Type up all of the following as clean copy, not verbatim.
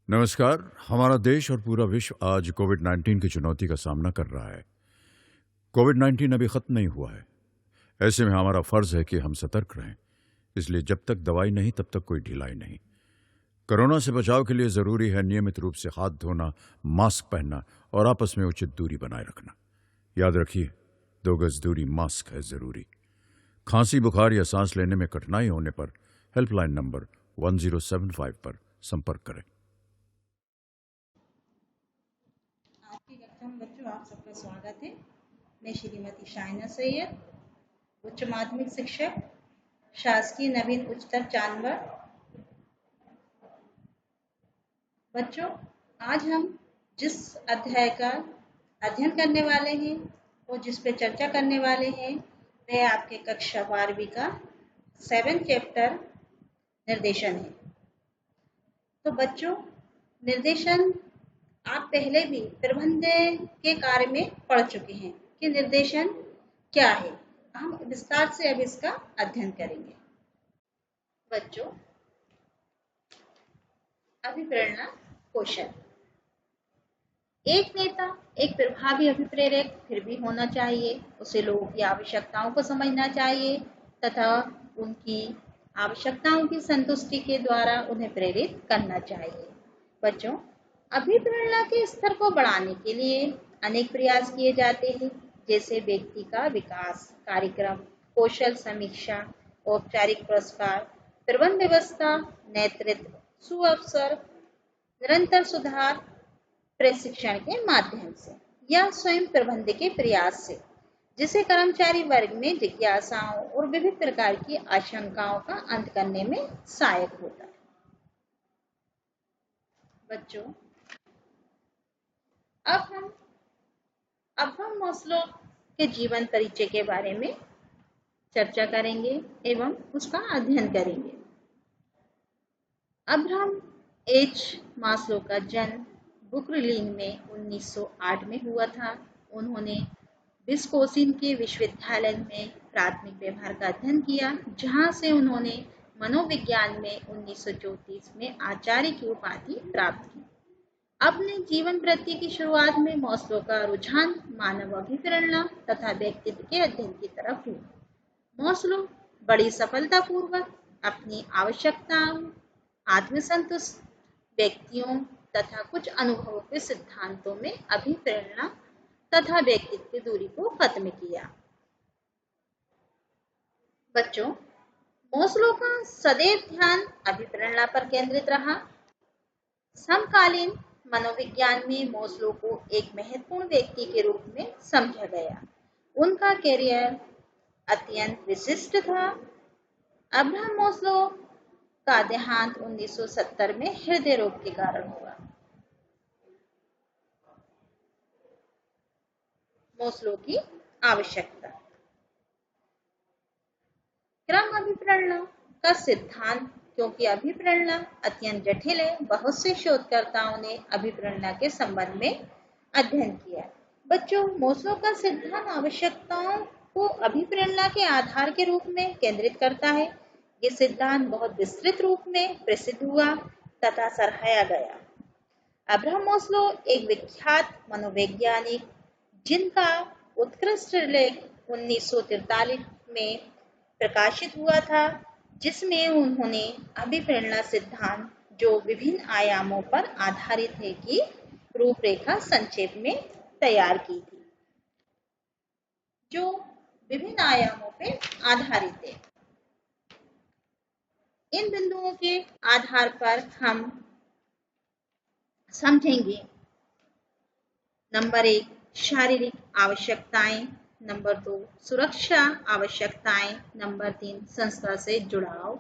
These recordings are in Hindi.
नमस्कार। हमारा देश और पूरा विश्व आज कोविड-19 की चुनौती का सामना कर रहा है। कोविड-19 अभी खत्म नहीं हुआ है। ऐसे में हमारा फर्ज है कि हम सतर्क रहें। इसलिए जब तक दवाई नहीं तब तक कोई ढिलाई नहीं। कोरोना से बचाव के लिए जरूरी है नियमित रूप से हाथ धोना, मास्क पहनना और आपस में उचित दूरी बनाए रखना। याद रखिए, 2 गज दूरी मास्क है जरूरी। खांसी, बुखार या सांस लेने में कठिनाई होने पर हेल्पलाइन नंबर 1075 पर संपर्क करें। आज की कक्षा में बच्चों आप सबका स्वागत है। मैं श्रीमती शाइना सैयद, उच्च माध्यमिक शिक्षक, शासकीय नवीन उच्चतर चांदवड़। बच्चों, आज हम जिस अध्याय का अध्ययन करने वाले हैं और जिस पे चर्चा करने वाले हैं वह आपके कक्षा 12वीं का 7 चैप्टर निर्देशन है। तो बच्चों, निर्देशन आप पहले भी प्रबंध के कार्य में पढ़ चुके हैं कि निर्देशन क्या है। हम विस्तार से अब इसका अध्ययन करेंगे। बच्चों, अभिप्रेरणा कौशल। एक नेता एक प्रभावी अभिप्रेरक फिर भी होना चाहिए। उसे लोगों की आवश्यकताओं को समझना चाहिए तथा उनकी आवश्यकताओं की संतुष्टि के द्वारा उन्हें प्रेरित करना चाहिए। बच्चों, अभिप्रेरणा के स्तर को बढ़ाने के लिए अनेक प्रयास किए जाते हैं, जैसे व्यक्ति का विकास कार्यक्रम, कौशल समीक्षा, औपचारिक पुरस्कार, प्रबंध व्यवस्था, नेतृत्व, सुअवसर, निरंतर सुधार, प्रशिक्षण के माध्यम से या स्वयं प्रबंध के प्रयास से, जिसे कर्मचारी वर्ग में जिज्ञासाओं और विभिन्न प्रकार की आशंकाओं का अंत करने में सहायक होता है। बच्चों, अब हम मास्लो के जीवन परिचय के बारे में चर्चा करेंगे एवं उसका अध्ययन करेंगे। अब्राहम एच मास्लो का जन्म ब्रुकलिन में 1908 में हुआ था। उन्होंने विस्कोसिन के विश्वविद्यालय में प्राथमिक व्यवहार का अध्ययन किया, जहां से उन्होंने मनोविज्ञान में 1934 में आचार्य की उपाधि प्राप्त की। अपने जीवन वृत्ति की शुरुआत में मास्लो का रुझान मानव अभिप्रेरणा तथा व्यक्तित्व के अध्ययन की तरफ हुआ। मास्लो बड़ी सफलतापूर्वक अपनी आवश्यकताओं, आत्मसंतुष्ट व्यक्तियों तथा कुछ अनुभवों के सिद्धांतों में अभिप्रेरणा तथा व्यक्तित्व की दूरी को खत्म किया। बच्चों, मास्लो का सदैव ध्यान अभिप्रेरणा पर केंद्रित रहा। समकालीन मनोविज्ञान में मास्लो को एक महत्वपूर्ण व्यक्ति के रूप में समझा गया। उनका कैरियर अत्यंत विशिष्ट था। अब्राहम मास्लो का देहांत 1970 में हृदय रोग के कारण हुआ। मास्लो की आवश्यकता। क्रम अभिप्रेरणा का सिद्धांत। क्योंकि अभिप्रेरणा अत्यंत जटिल है, बहुत से शोधकर्ताओं ने अभिप्रेरणा के संबंध में अध्ययन किया। बच्चों, मास्लो का सिद्धांत आवश्यकताओं को अभिप्रेरणा के आधार के रूप में केंद्रित करता है। ये सिद्धांत बहुत विस्तृत रूप में प्रसिद्ध हुआ तथा सराहा गया। अब्राहम मास्लो एक विख्यात मनोवैज्ञानिक, जिनका उत्कृष्ट लेख 1943 में प्रकाशित हुआ था, जिसमें उन्होंने अभिप्रेरणा सिद्धांत, जो विभिन्न आयामों पर आधारित है, की रूपरेखा संक्षेप में तैयार की थी। जो विभिन्न आयामों पर आधारित है, इन बिंदुओं के आधार पर हम समझेंगे। नंबर 1, शारीरिक आवश्यकताएं। नंबर 2, सुरक्षा आवश्यकताएं। नंबर 3, संस्था से जुड़ाव,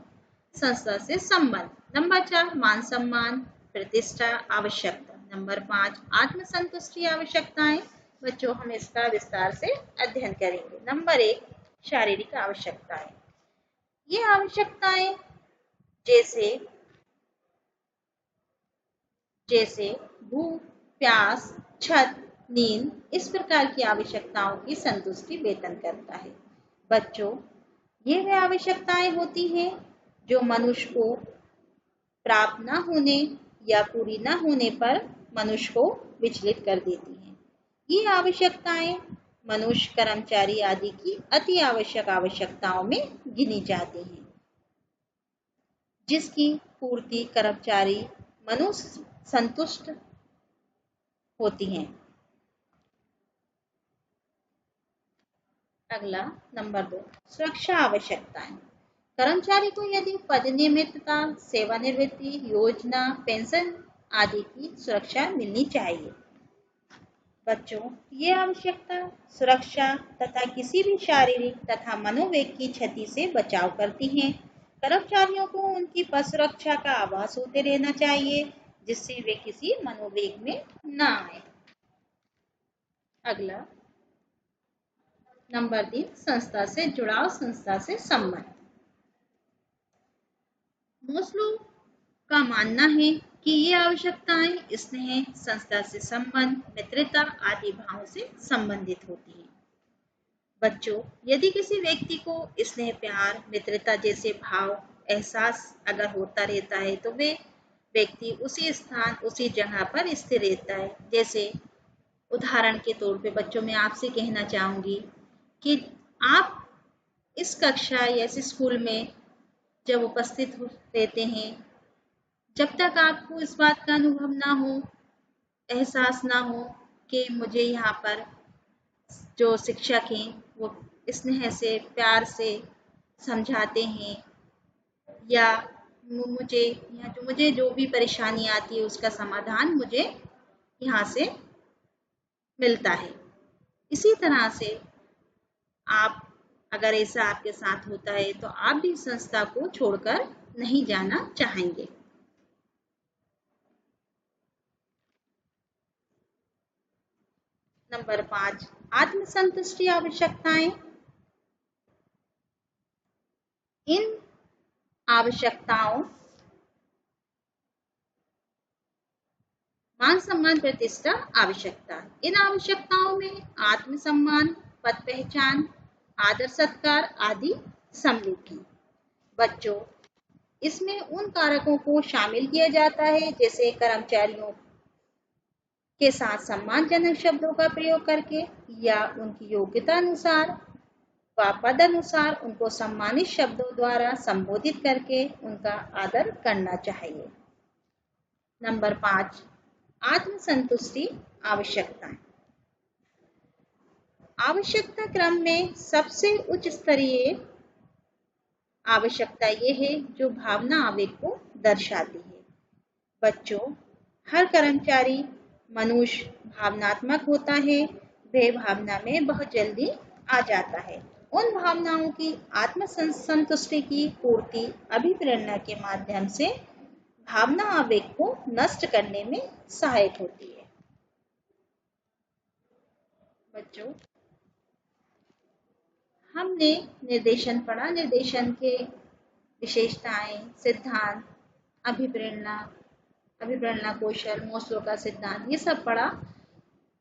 संस्था से संबंध। नंबर 4, मान सम्मान, प्रतिष्ठा आवश्यकता। नंबर 5, आत्मसंतुष्टि आवश्यकताएं। बच्चों, हम इसका विस्तार से अध्ययन करेंगे। नंबर 1, शारीरिक आवश्यकताएं। ये आवश्यकताएं जैसे भूख, प्यास, छत, नींद, इस प्रकार की आवश्यकताओं की संतुष्टि वेतन करता है। बच्चों, ये वे आवश्यकताएं होती हैं जो मनुष्य को प्राप्त न होने या पूरी न होने पर मनुष्य को विचलित कर देती हैं। ये आवश्यकताएं मनुष्य, कर्मचारी आदि की अति आवश्यक आवश्यकताओं में गिनी जाती हैं, जिसकी पूर्ति कर्मचारी मनुष्य संतुष्ट होती हैं। अगला नंबर 2, सुरक्षा आवश्यकताएं। कर्मचारी को यदि पद नियमितता, सेवानिवृत्ति योजना, पेंशन आदि की सुरक्षा मिलनी चाहिए। बच्चों, ये आवश्यकता सुरक्षा तथा किसी भी शारीरिक तथा मनोवेग की क्षति से बचाव करती हैं। कर्मचारियों को उनकी पद सुरक्षा का आभास होते रहना चाहिए, जिससे वे किसी मनोवेग में न आए। अगला नंबर 3, संस्था से जुड़ाव, संस्था से संबंध। मोस्लो का मानना है कि ये आवश्यकताएं स्नेह, संस्था से संबंध, मित्रता आदि भावों से संबंधित होती हैं। बच्चों, यदि किसी व्यक्ति को स्नेह, प्यार, मित्रता जैसे भाव, एहसास अगर होता रहता है तो वे व्यक्ति उसी स्थान, उसी जगह पर स्थिर रहता है। जैसे उदाहरण के तौर पे बच्चों, मैं आपसे कहना चाहूंगी कि आप इस कक्षा या इस स्कूल में जब उपस्थित रहते हैं, जब तक आपको इस बात का अनुभव ना हो, एहसास ना हो कि मुझे यहाँ पर जो शिक्षक हैं वो स्नेह से, प्यार से समझाते हैं, या मुझे जो भी परेशानी आती है उसका समाधान मुझे यहाँ से मिलता है। इसी तरह से आप, अगर ऐसा आपके साथ होता है तो आप भी संस्था को छोड़कर नहीं जाना चाहेंगे। नंबर 5, आत्मसंतुष्टि आवश्यकताएं। इन आवश्यकताओं मान सम्मान प्रतिष्ठा आवश्यकता। इन आवश्यकताओं में आत्मसम्मान, पद पहचान, आदर सत्कार आदि सम्मिलित हैं। बच्चों, इसमें उन कारकों को शामिल किया जाता है जैसे कर्मचारियों के साथ सम्मानजनक शब्दों का प्रयोग करके या उनकी योग्यता अनुसार व पद अनुसार उनको सम्मानित शब्दों द्वारा संबोधित करके उनका आदर करना चाहिए। नंबर 5, आत्मसंतुष्टि आवश्यकताएं। आवश्यकता क्रम में सबसे उच्च स्तरीय आवश्यकता ये है जो भावना आवेग को दर्शाती है। बच्चों, हर कर्मचारी मनुष्य भावनात्मक होता है, वह भावना में बहुत जल्दी आ जाता है। उन भावनाओं की आत्मसंतुष्टि की पूर्ति अभिप्रेरणा के माध्यम से भावना आवेग को नष्ट करने में सहायक होती है। बच्चों, हमने निर्देशन पढ़ा, निर्देशन के विशेषताएं, सिद्धांत, अभिप्रेरणा कौशल, मोस्लो का सिद्धांत, ये सब पढ़ा।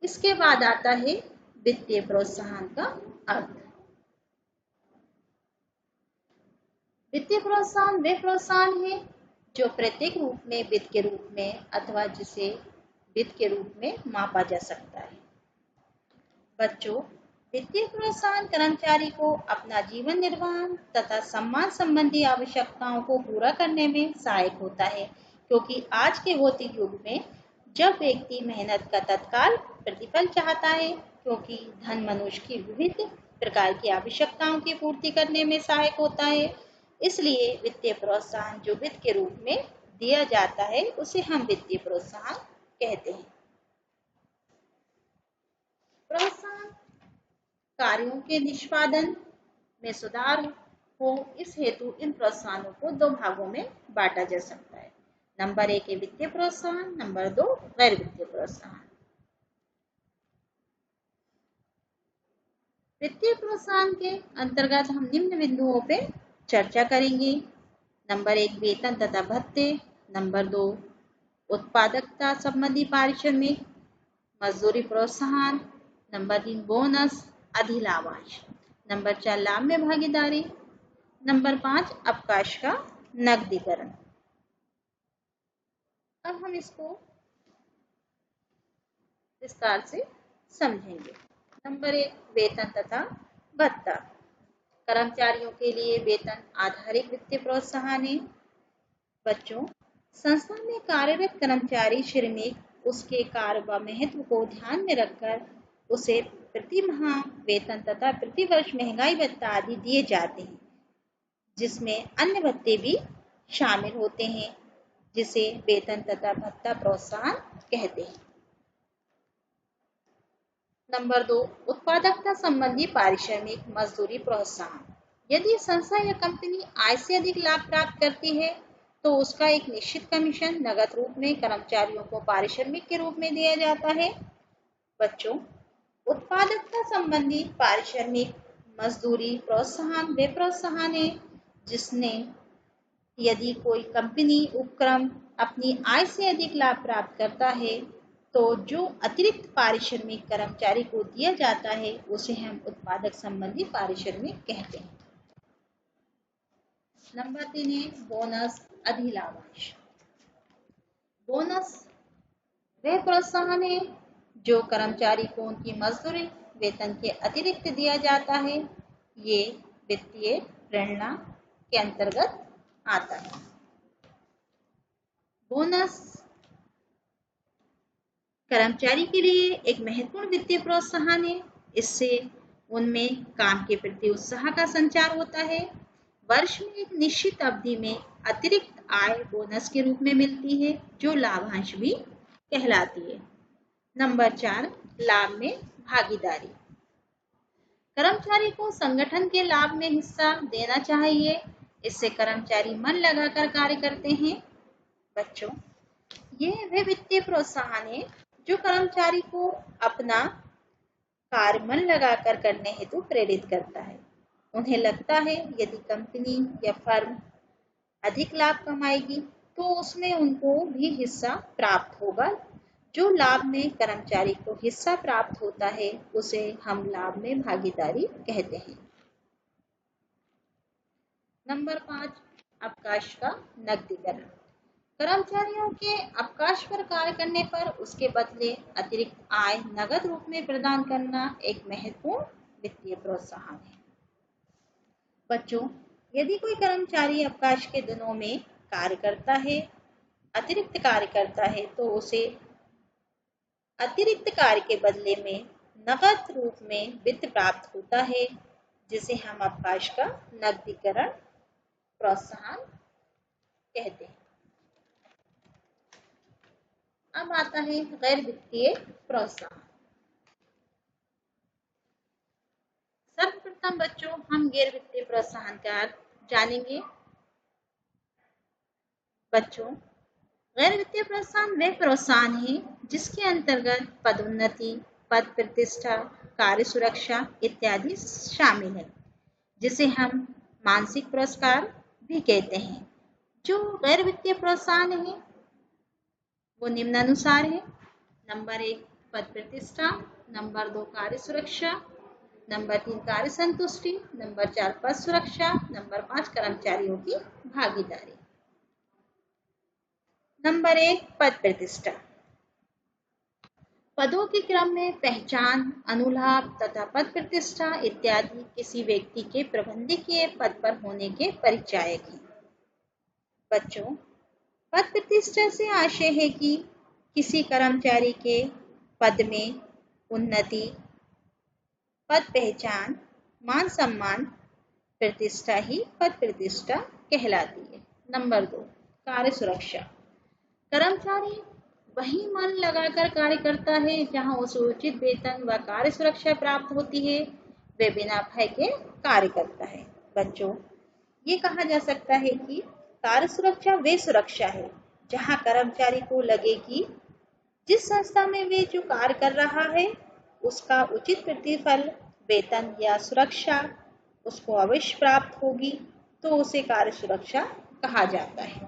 इसके बाद आता है वित्तीय प्रोत्साहन का अर्थ। वित्तीय प्रोत्साहन वे प्रोत्साहन है जो प्रत्येक रूप में, वित्त के रूप में अथवा जिसे वित्त के रूप में मापा जा सकता है। बच्चों, वित्तीय प्रोत्साहन कर्मचारी को अपना जीवन निर्वाह तथा सम्मान संबंधी आवश्यकताओं को पूरा करने में सहायक होता है, क्योंकि आज के भौतिक युग में जब व्यक्ति मेहनत का तत्काल प्रतिफल चाहता है, क्योंकि धन मनुष्य की विविध प्रकार की आवश्यकताओं की पूर्ति करने में सहायक होता है, इसलिए वित्तीय प्रोत्साहन जो वित्त के रूप में दिया जाता है उसे हम वित्तीय प्रोत्साहन कहते हैं। प्रोत्साहन कार्यों के निष्पादन में सुधार हो, इस हेतु इन प्रोत्साहनों को 2 भागों में बांटा जा सकता है। नंबर 1 है वित्तीय प्रोत्साहन, नंबर 2 गैर वित्तीय प्रोत्साहन। वित्तीय प्रोत्साहन के अंतर्गत हम निम्न बिंदुओं पे चर्चा करेंगे। नंबर 1 वेतन तथा भत्ते, नंबर 2 उत्पादकता संबंधी पारिश्रमिक, मजदूरी प्रोत्साहन, नंबर 3 बोनस, अधिलाभांश, नंबर 4 लाभ में भागीदारी, नंबर 5 अवकाश का नकदीकरण। अब हम इसको विस्तार से समझेंगे। नंबर 1, वेतन तथा भत्ता। कर्मचारियों के लिए वेतन आधारित वित्तीय प्रोत्साहन है। बच्चों, संस्था में कार्यरत कर्मचारी श्रमिक उसके कार्य व महत्व को ध्यान में रखकर उसे प्रति माह वेतन तथा प्रति वर्ष महंगाई भत्ता आदि दिए जाते हैं, जिसमें अन्य भत्ते भी शामिल होते हैं, जिसे वेतन तथा भत्ता प्रोत्साहन कहते हैं। नंबर 2, उत्पादकता संबंधी पारिश्रमिक मजदूरी प्रोत्साहन। यदि संस्था या कंपनी आय से अधिक लाभ प्राप्त करती है तो उसका एक निश्चित कमीशन नगद रूप में कर्मचारियों को पारिश्रमिक के रूप में दिया जाता है। बच्चों, उत्पादकता संबंधी पारिश्रमिक मजदूरी प्रोत्साहन वे प्रोत्साहन है जिसने यदि कोई कंपनी उपक्रम अपनी आय से अधिक लाभ प्राप्त करता है तो जो अतिरिक्त पारिश्रमिक कर्मचारी को दिया जाता है उसे हम उत्पादक संबंधी पारिश्रमिक कहते हैं। नंबर 3 है बोनस अधिलाभांश। बोनस वह प्रोत्साहन है जो कर्मचारी को उनकी मजदूरी वेतन के अतिरिक्त दिया जाता है। ये वित्तीय प्रेरणा के अंतर्गत आता है। बोनस कर्मचारी के लिए एक महत्वपूर्ण वित्तीय प्रोत्साहन है। इससे उनमें काम के प्रति उत्साह का संचार होता है। वर्ष में एक निश्चित अवधि में अतिरिक्त आय बोनस के रूप में मिलती है, जो लाभांश भी कहलाती है। नंबर 4, लाभ में भागीदारी। कर्मचारी को संगठन के लाभ में हिस्सा देना चाहिए। इससे कर्मचारी मन लगाकर कार्य करते हैं। बच्चों, यह वह वित्तीय प्रोत्साहन है जो कर्मचारी को अपना कार्य मन लगाकर करने हेतु प्रेरित करता है। उन्हें लगता है यदि कंपनी या फर्म अधिक लाभ कमाएगी तो उसमें उनको भी हिस्सा प्राप्त होगा। जो लाभ में कर्मचारी को हिस्सा प्राप्त होता है उसे हम लाभ में भागीदारी कहते हैं। नंबर 5, अवकाश का नकदीकरण। कर्मचारियों के अवकाश पर कार्य करने पर उसके बदले अतिरिक्त आय नगद रूप में प्रदान करना एक महत्वपूर्ण वित्तीय प्रोत्साहन है। बच्चों, यदि कोई कर्मचारी अवकाश के दिनों में कार्य करता है, अतिरिक्त कार्य करता है, तो उसे अतिरिक्त कार्य के बदले में नगद रूप में वित्त प्राप्त होता है, जिसे हम अवकाश का नकदीकरण प्रोत्साहन कहते हैं। अब आता है गैर वित्तीय प्रोत्साहन। सर्वप्रथम बच्चों हम गैर वित्तीय प्रोत्साहन का अर्थ जानेंगे। बच्चों, गैर वित्तीय प्रोत्साहन वह प्रोत्साहन है जिसके अंतर्गत पदोन्नति, पद प्रतिष्ठा, कार्य सुरक्षा इत्यादि शामिल है, जिसे हम मानसिक पुरस्कार भी कहते हैं। जो गैर वित्तीय प्रोत्साहन है वो निम्नानुसार है। नंबर 1, पद प्रतिष्ठा। नंबर 2, कार्य सुरक्षा। नंबर 3, कार्य संतुष्टि। नंबर 4, पद सुरक्षा। नंबर 5, कर्मचारियों की भागीदारी। नंबर 1, पद प्रतिष्ठा। पदों के क्रम में पहचान, अनुलाभ तथा पद प्रतिष्ठा इत्यादि किसी व्यक्ति के प्रबंधकीय पद पर होने के परिचायक हैं। बच्चों, पद प्रतिष्ठा से आशय है कि किसी कर्मचारी के पद में उन्नति, पद पहचान, मान सम्मान, प्रतिष्ठा ही पद प्रतिष्ठा कहलाती है। नंबर 2, कार्य सुरक्षा। कर्मचारी वही मन लगाकर कार्य करता है जहां उसे उचित वेतन व कार्य सुरक्षा प्राप्त होती है। वे बिना भय के कार्य करता है। बच्चों, ये कहा जा सकता है कि कार्य सुरक्षा वे सुरक्षा है जहां कर्मचारी को लगे कि जिस संस्था में वे जो कार्य कर रहा है उसका उचित प्रतिफल, वेतन या सुरक्षा उसको अवश्य प्राप्त होगी, तो उसे कार्य सुरक्षा कहा जाता है।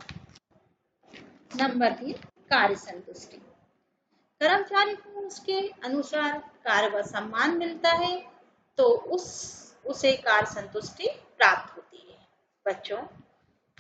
नंबर 3, कार्य संतुष्टि। कर्मचारी को उसके अनुसार कार्य व सम्मान मिलता है तो उसे कार्य संतुष्टि प्राप्त होती है। बच्चों,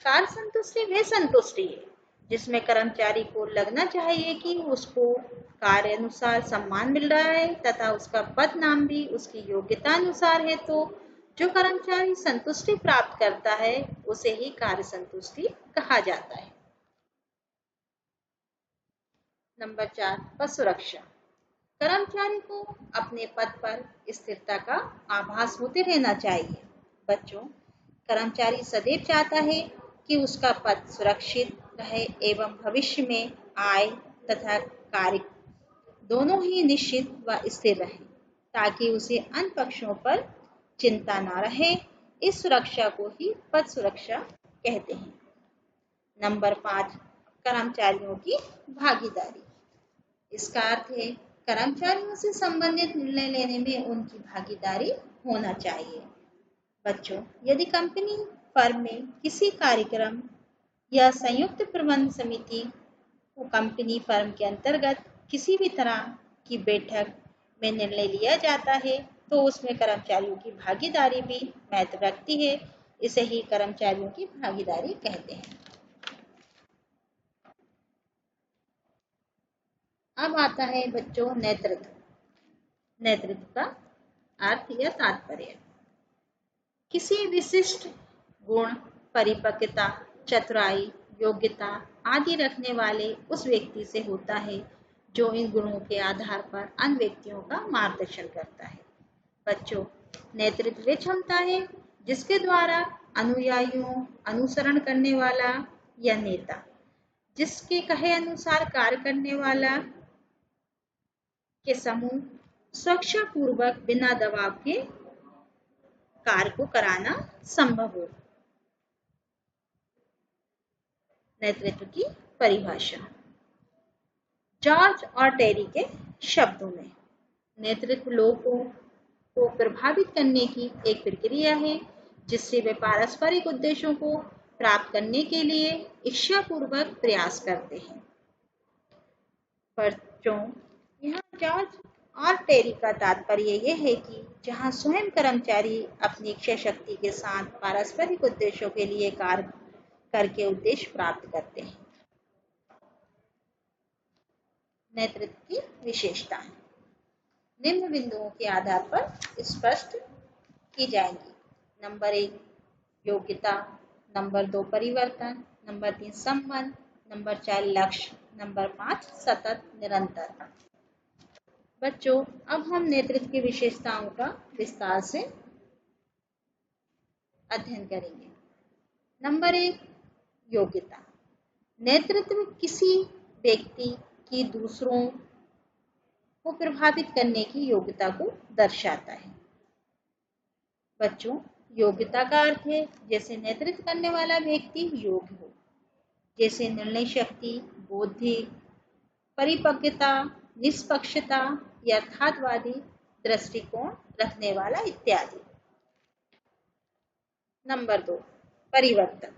कार्य संतुष्टि वह संतुष्टि है जिसमें कर्मचारी को लगना चाहिए कि उसको कार्य अनुसार सम्मान मिल रहा है तथा उसका पद नाम भी उसकी योग्यता अनुसार है, तो जो कर्मचारी संतुष्टि प्राप्त करता है उसे ही कार्य संतुष्टि कहा जाता है। नंबर 4, पद सुरक्षा। कर्मचारी को अपने पद पर स्थिरता का आभास होते रहना चाहिए। बच्चों, कर्मचारी सदैव चाहता है कि उसका पद सुरक्षित रहे एवं भविष्य में आय तथा कार्य दोनों ही निश्चित व स्थिर रहे, ताकि उसे अन्य पक्षों पर चिंता न रहे। इस सुरक्षा को ही पद सुरक्षा कहते हैं। नंबर 5, कर्मचारियों की भागीदारी। इसका अर्थ है कर्मचारियों से संबंधित निर्णय लेने में उनकी भागीदारी होना चाहिए। बच्चों, यदि कंपनी फर्म में किसी कार्यक्रम या संयुक्त प्रबंध समिति को कंपनी फर्म के अंतर्गत किसी भी तरह की बैठक में निर्णय लिया जाता है, तो उसमें कर्मचारियों की भागीदारी भी महत्व रखती है। इसे ही कर्मचारियों की भागीदारी कहते हैं। अब आता है बच्चों नेतृत्व। नेतृत्व का अर्थ या तात्पर्य किसी विशिष्ट गुण, परिपक्वता, चतुराई, योग्यता आदि रखने वाले उस व्यक्ति से होता है जो इन गुणों के आधार पर अन्य व्यक्तियों का मार्गदर्शन करता है। बच्चों, नेतृत्व वे क्षमता है जिसके द्वारा अनुयायियों अनुसरण करने वाला या नेता जिसके कहे अनुसार कार्य करने वाला के समूह सुरक्षा पूर्वक बिना दबाव के कार्य को कराना संभव हो। नेतृत्व की परिभाषा जॉर्ज और टेरी के शब्दों में, नेतृत्व लोगों को प्रभावित करने की एक प्रक्रिया है जिससे वे पारस्परिक उद्देश्यों को प्राप्त करने के लिए इच्छापूर्वक प्रयास करते हैं। बच्चों, यहाँ जॉर्ज और टेरी का तात्पर्य यह है कि जहाँ स्वयं कर्मचारी अपनी इच्छा शक्ति के साथ पारस्परिक उद्देश्यों के लिए कार्य करके उद्देश्य प्राप्त करते हैं। नेतृत्व की विशेषताएं निम्न बिंदुओं के आधार पर स्पष्ट की जाएंगी। नंबर 1, योग्यता। नंबर 2, परिवर्तन। नंबर 3, संबंध। नंबर 4, लक्ष्य। नंबर 5, सतत निरंतर। बच्चों, अब हम नेतृत्व की विशेषताओं का विस्तार से अध्ययन करेंगे। नंबर 1, योग्यता। नेतृत्व किसी व्यक्ति की दूसरों को प्रभावित करने की योग्यता को दर्शाता है। बच्चों, योग्यता का अर्थ है जैसे नेतृत्व करने वाला व्यक्ति योग्य हो, जैसे निर्णय शक्ति, बौद्धिक परिपक्वता, निष्पक्षता, यथार्थवादी दृष्टिकोण रखने वाला इत्यादि। नंबर 2, परिवर्तन।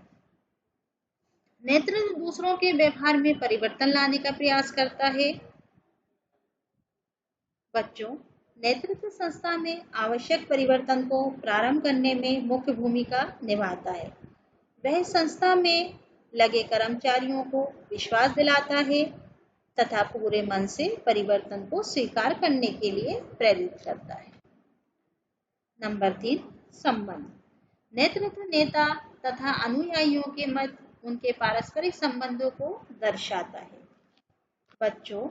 नेतृत्व दूसरों के व्यवहार में परिवर्तन लाने का प्रयास करता है। बच्चों, नेतृत्व संस्था में आवश्यक परिवर्तन को प्रारंभ करने में मुख्य भूमिका निभाता है। वह संस्था में लगे कर्मचारियों को विश्वास दिलाता है तथा पूरे मन से परिवर्तन को स्वीकार करने के लिए प्रेरित करता है। नंबर 3, संबंध। नेतृत्व नेता तथा अनुयायियों के मध्य उनके पारस्परिक संबंधों को दर्शाता है। बच्चों,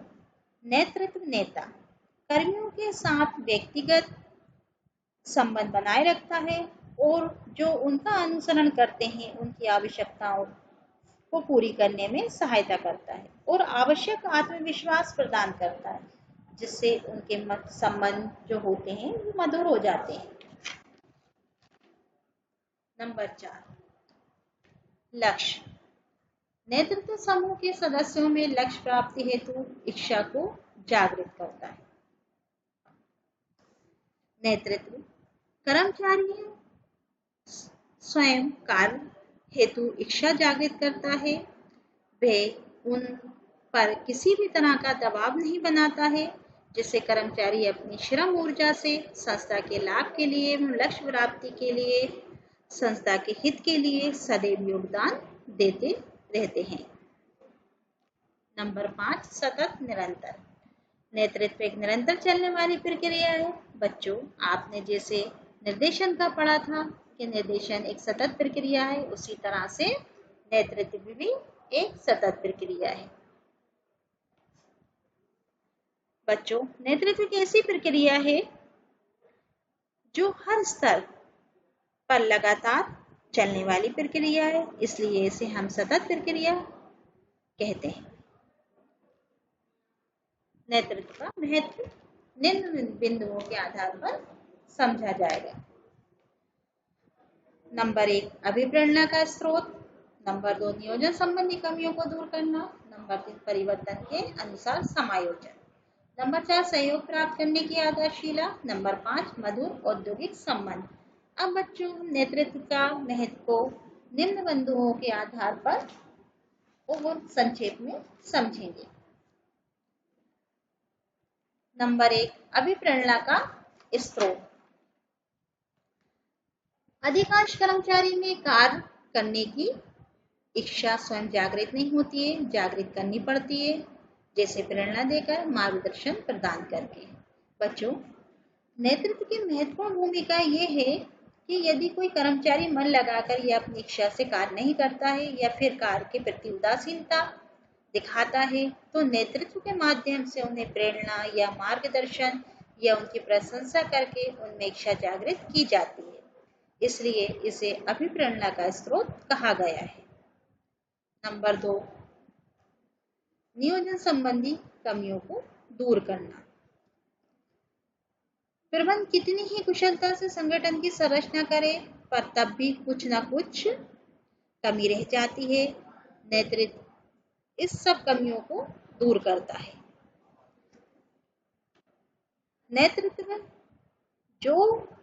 नेतृत्व नेता कर्मियों के साथ व्यक्तिगत संबंध बनाए रखता है और जो उनका अनुसरण करते हैं उनकी आवश्यकताओं को पूरी करने में सहायता करता है और आवश्यक आत्मविश्वास प्रदान करता है, जिससे उनके संबंध जो होते हैं वो मधुर हो जाते हैं। नंबर 4, लक्ष्य। नेतृत्व समूह के सदस्यों में लक्ष्य प्राप्ति हेतु इच्छा को जागृत करता है। नेतृत्व कर्मचारी स्वयं कार्य हेतु इच्छा जागृत करता है। वह उन पर किसी भी तरह का दबाव नहीं बनाता है, जिससे कर्मचारी अपनी श्रम ऊर्जा से संस्था के लाभ के लिए, लक्ष्य प्राप्ति के लिए, संस्था के हित के लिए सदैव योगदान देते रहते हैं। नंबर 5 सतत निरंतर। नेतृत्व एक निरंतर चलने वाली प्रक्रिया है। बच्चों, आपने जैसे निर्देशन का पढ़ा था कि निर्देशन एक सतत प्रक्रिया है, उसी तरह से नेतृत्व भी एक सतत प्रक्रिया है। बच्चों, नेतृत्व एक ऐसी प्रक्रिया है जो हर स्तर पर लगातार चलने वाली प्रक्रिया है, इसलिए इसे हम सतत प्रक्रिया कहते हैं। नेतृत्व का महत्व निम्न बिंदुओं के आधार पर समझा जाएगा। नंबर 1 अभिप्रेरणा का स्रोत। नंबर 2 नियोजन संबंधी कमियों को दूर करना। नंबर 3 परिवर्तन के अनुसार समायोजन। नंबर 4 सहयोग प्राप्त करने की आधारशिला। नंबर 5 मधुर औद्योगिक संबंध। अब बच्चों, नेतृत्व का महत्व को निम्न बिंदुओं के आधार पर और संक्षेप में समझेंगे। नंबर 1 अभिप्रेरणा का स्रोत। अधिकांश कर्मचारी में कार्य करने की इच्छा स्वयं जागृत नहीं होती है, जागृत करनी पड़ती है, जैसे प्रेरणा देकर, मार्गदर्शन प्रदान करके। बच्चों, नेतृत्व की महत्वपूर्ण भूमिका ये है कि यदि कोई कर्मचारी मन लगाकर या अपनी इच्छा से कार्य नहीं करता है या फिर कार्य के प्रति उदासीनता दिखाता है, तो नेतृत्व के माध्यम से उन्हें प्रेरणा या मार्गदर्शन या उनकी प्रशंसा करके उनमें इच्छा जागृत की जाती है। इसलिए इसे अभिप्रेरणा का स्रोत कहा गया है। नंबर 2 नियोजन संबंधी कमियों को दूर करना। प्रबंधक कितनी ही कुशलता से संगठन की संरचना करे, पर तब भी कुछ न कुछ कमी रह जाती है। नेतृत्व इस सब कमियों को दूर करता है। नेतृत्व जो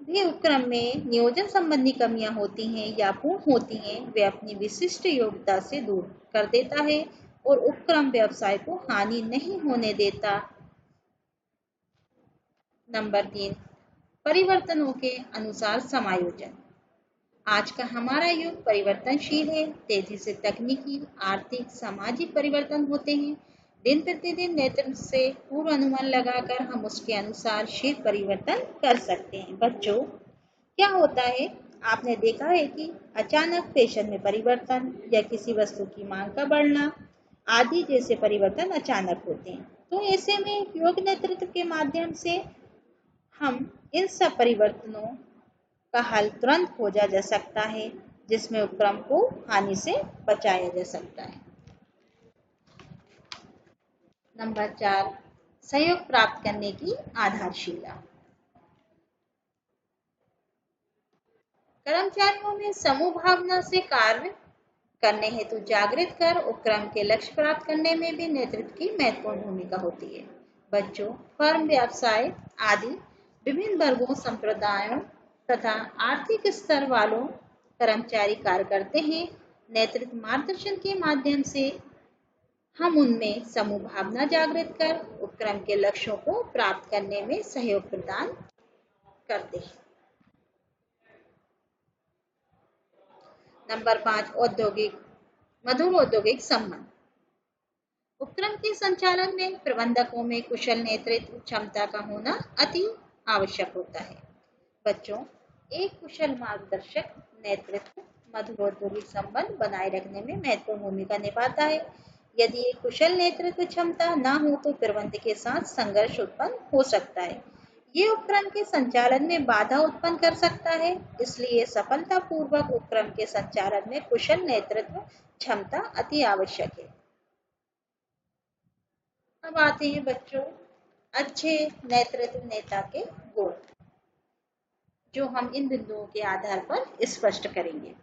भी उपक्रम में नियोजन संबंधी कमियां होती हैं या पूर्ण होती हैं, वे अपनी विशिष्ट योग्यता से दूर कर देता है और उपक्रम व्यवसाय को हानि नहीं होने देता। नंबर 3 परिवर्तनों के अनुसार समायोजन। आज का हमारा युग परिवर्तनशील है, तेजी से तकनीकी, आर्थिक, सामाजिक परिवर्तन होते हैं। दिन प्रतिदिन नेतृत्व से पूर्व अनुमान लगाकर हम उसके अनुसार शीघ्र परिवर्तन कर सकते हैं। बच्चों, क्या होता है, आपने देखा है कि अचानक फैशन में परिवर्तन या किसी वस्तु की मांग का बढ़ना आदि जैसे परिवर्तन अचानक होते हैं। तो ऐसे में योग्य नेतृत्व के माध्यम से हम इन सब परिवर्तनों का हल तुरंत खोजा जा सकता है, जिसमें उपक्रम को हानि से बचाया जा सकता है। नंबर 4 सहयोग प्राप्त करने की आधारशिला। कर्मचारियों में समूह भावना से कार्य करने हेतु जागृत कर उपक्रम के लक्ष्य प्राप्त करने में भी नेतृत्व की महत्वपूर्ण भूमिका होती है। बच्चों, फर्म, व्यवसाय आदि विभिन्न वर्गों, संप्रदायों तथा आर्थिक स्तर वालों कर्मचारी कार्य करते हैं। नेतृत्व मार्गदर्शन के माध्यम से हम उनमें समूह भावना जागृत कर उपक्रम के लक्ष्यों को प्राप्त करने में सहयोग प्रदान करते हैं। नंबर 5 मधुर औद्योगिक संबंध। उपक्रम के संचालन में प्रबंधकों में कुशल नेतृत्व क्षमता का होना अति आवश्यक होता है। बच्चों, एक कुशल मार्गदर्शक नेतृत्व मधुर औद्योगिक संबंध बनाए रखने में महत्वपूर्ण भूमिका निभाता है। यदि एक कुशल नेतृत्व क्षमता न हो तो प्रबंधक के साथ संघर्ष उत्पन्न हो सकता है। ये उपक्रम के संचालन में बाधा उत्पन्न कर सकता है। इसलिए सफलतापूर्वक उपक्रम के संचालन में कुशल नेतृत्व क्षमता अति आवश्यक है। अब आते हैं बच्चों अच्छे नेतृत्व नेता के गुण, जो हम इन बिंदुओं के आधार पर स्पष्ट करेंगे।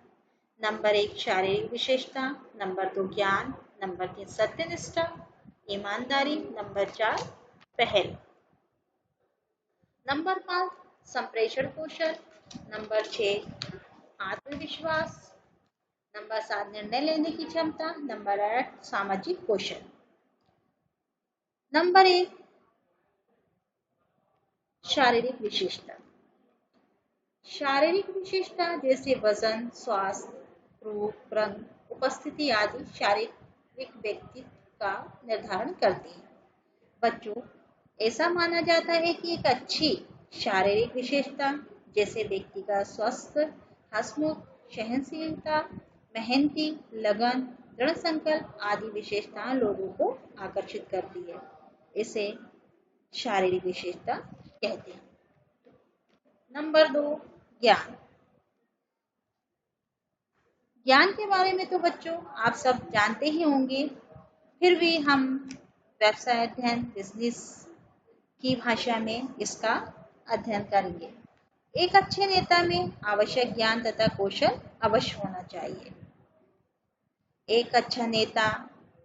नंबर 1 शारीरिक विशेषता। नंबर 2 ज्ञान। नंबर 3 सत्यनिष्ठा, ईमानदारी। नंबर 4 पहल। नंबर 5 संप्रेषण कौशल। नंबर 6 आत्मविश्वास। नंबर 7 निर्णय लेने की क्षमता। नंबर 8 सामाजिक कौशल। नंबर 1 शारीरिक विशेषता। शारीरिक विशेषता जैसे वजन, स्वास्थ्य, रूप, रंग, उपस्थिति आदि शारीरिक व्यक्तित्व का निर्धारण करती है। बच्चों, ऐसा माना जाता है कि एक अच्छी शारीरिक विशेषता जैसे व्यक्ति का स्वस्थ, हंसमुख, सहनशीलता, मेहनती, लगन, दृढ़ संकल्प आदि विशेषताएं लोगों को आकर्षित करती है। इसे शारीरिक विशेषता कहते हैं। नंबर 2, ज्ञान। ज्ञान के बारे में तो बच्चों आप सब जानते ही होंगे, फिर भी हम व्यवसाय अध्ययन बिजनेस की भाषा में इसका अध्ययन करेंगे। एक अच्छे नेता में आवश्यक ज्ञान तथा कौशल अवश्य होना चाहिए। एक अच्छा नेता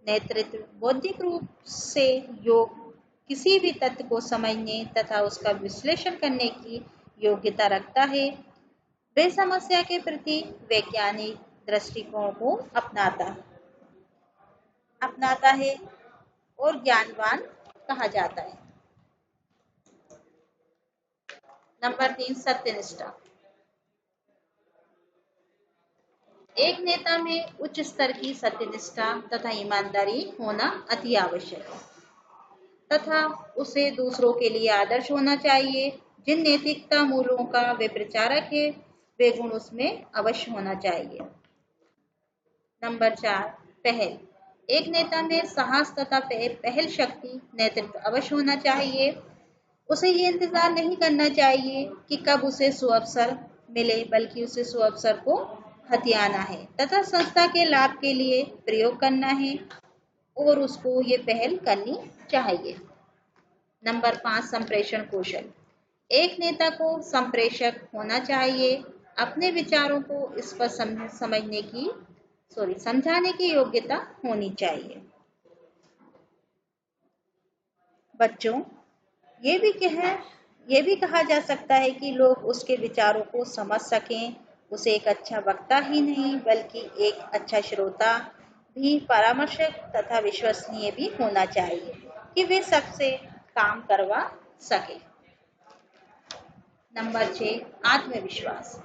नेतृत्व बौद्धिक रूप से योग्य, किसी भी तथ्य को समझने तथा उसका विश्लेषण करने की योग्यता रखता है। वे समस्या के प्रति वैज्ञानिक दृष्टिकोण को अपनाता है और ज्ञानवान कहा जाता है। नंबर 3, सत्यनिष्ठा। एक नेता में उच्च स्तर की सत्यनिष्ठा तथा ईमानदारी होना अति आवश्यक है तथा उसे दूसरों के लिए आदर्श होना चाहिए। जिन नैतिकता मूल्यों का वे प्रचारक है, वे गुण उसमें अवश्य होना चाहिए। नंबर 4, पहल। एक नेता में साहस तथा पहल शक्ति नेतृत्व अवश्य होना चाहिए। उसे ये इंतजार नहीं करना चाहिए कि कब उसे सुअवसर मिले, बल्कि उसे सुअवसर को हथियाना है तथा संस्था के लाभ के लिए प्रयोग करना है और उसको ये पहल करनी चाहिए। नंबर 5, संप्रेषण कौशल। एक नेता को संप्रेषक होना चाहिए। अपने विचारों को स्पष्ट समझाने की योग्यता होनी चाहिए। बच्चों, ये भी कहा जा सकता है कि लोग उसके विचारों को समझ सकें। उसे एक अच्छा वक्ता ही नहीं बल्कि एक अच्छा श्रोता भी, परामर्शक तथा विश्वसनीय भी होना चाहिए कि वे सबसे काम करवा सके। नंबर 6, आत्मविश्वास।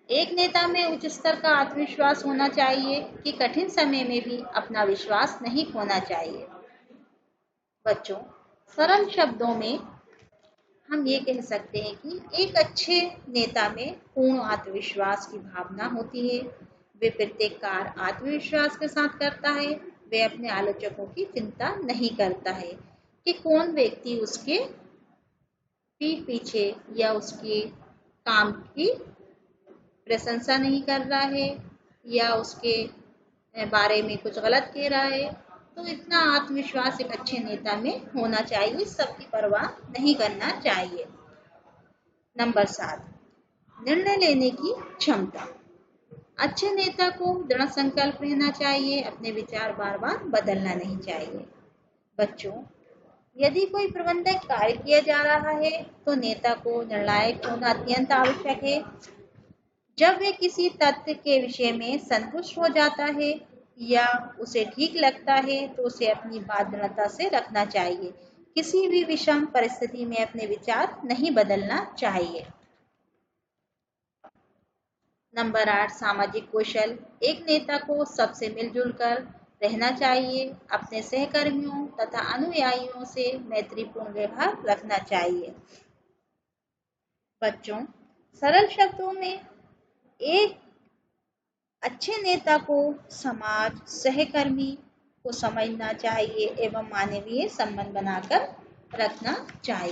एक नेता में उच्च स्तर का आत्मविश्वास होना चाहिए कि कठिन समय में भी अपना विश्वास नहीं खोना चाहिए। बच्चों, सरल शब्दों में हम ये कह सकते हैं कि एक अच्छे नेता में पूर्ण आत्मविश्वास की भावना होती है। वे प्रत्येक कार्य आत्मविश्वास के साथ करता है। वे अपने आलोचकों की चिंता नहीं करता है कि कौन व्यक्ति उसके पीठ पीछे या उसके काम की प्रशंसा नहीं कर रहा है या उसके बारे में कुछ गलत कह रहा है। तो इतना आत्मविश्वास एक अच्छे नेता में होना चाहिए, सबकी परवाह नहीं करना चाहिए। नंबर 7, निर्णय लेने की क्षमता। अच्छे नेता को दृढ़ संकल्प रहना चाहिए, अपने विचार बार बार बदलना नहीं चाहिए। बच्चों, यदि कोई प्रबंधक कार्य किया जा रहा है तो नेता को निर्णायक होना अत्यंत आवश्यक है। जब वे किसी तथ्य के विषय में संतुष्ट हो जाता है या उसे ठीक लगता है तो उसे अपनी बात दृढ़ता से रखना चाहिए। किसी भी विषम परिस्थिति में अपने विचार नहीं बदलना चाहिए। नंबर 8, सामाजिक कौशल। एक नेता को सबसे मिलजुल कर रहना चाहिए। अपने सहकर्मियों तथा अनुयायियों से मैत्रीपूर्ण व्यवहार रखना चाहिए। बच्चों, सरल शब्दों में एक अच्छे नेता को समाज, सहकर्मी को समझना चाहिए एवं मानवीय संबंध बनाकर रखना चाहिए।